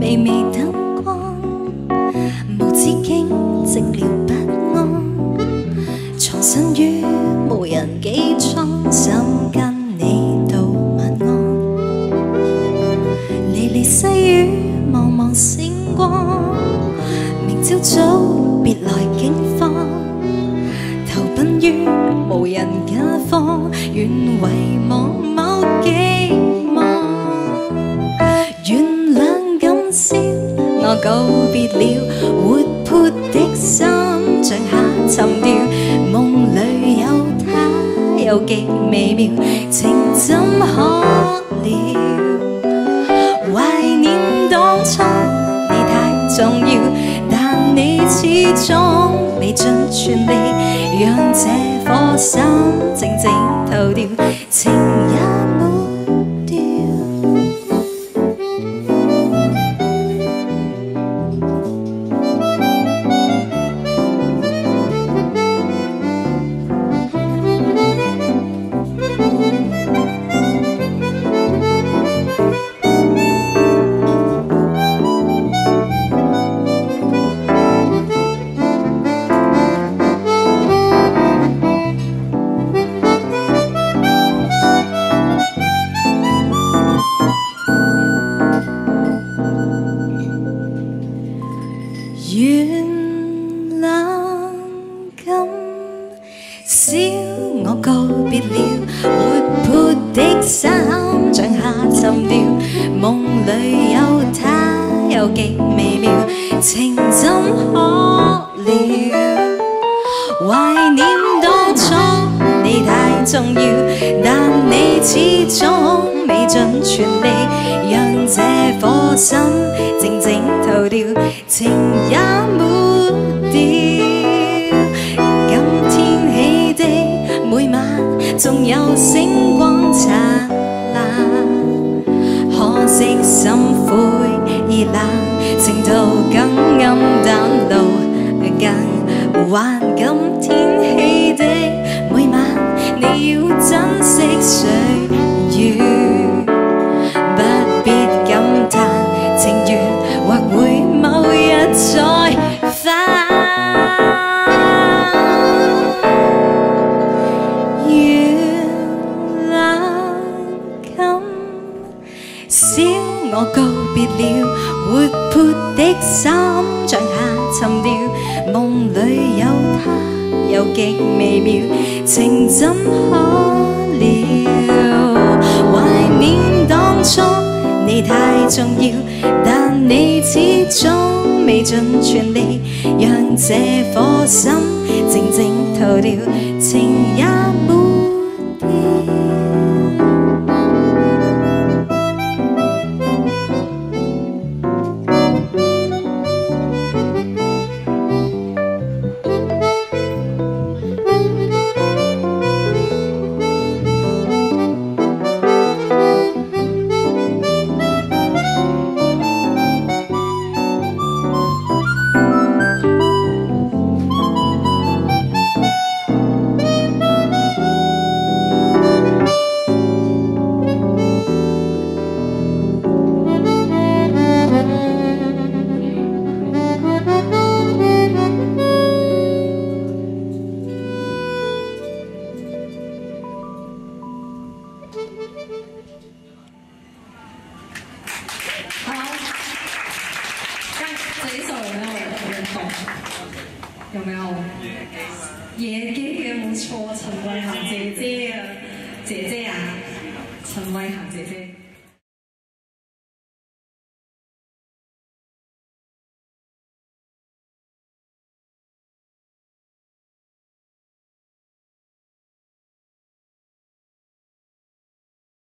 微微燈光，無止境寂寥不安，藏身於無人機艙，想跟你道晚安。離離細雨，茫茫星光，明朝早別來警方，投奔於無人家坊，願遺忘某寄望。原諒今宵我告別了活潑的心，像下沉掉，夢裏有他有極微妙，情怎可料？懷念當初你太重要，但你始終未盡全力，讓這顆心靜靜投掉，情也沒掉。原諒今宵我告別了活潑的心，像下沉掉，夢裏有他有極微妙，情怎可料？懷念當初你太重要，但你始終未盡全力，讓這顆心靜靜投掉，情也沒掉。今天起的每晚，總有星光燦爛，可惜心灰意冷，情途更暗淡，路更還。今天起的每晚，你要珍惜歲月，不必感嘆情緣或會某日再返。原諒今宵我告別了活潑的心，像下沉掉，夢裏有他有極微妙，情怎可料？懷念當初你太重要，但你始終未盡全力，讓這顆心靜靜投掉，情也沒掉。好，这一首有没有人懂？有没有？野雞嘅冇錯，陳慧嫻姐姐啊，姐姐啊，陳慧嫻姐姐。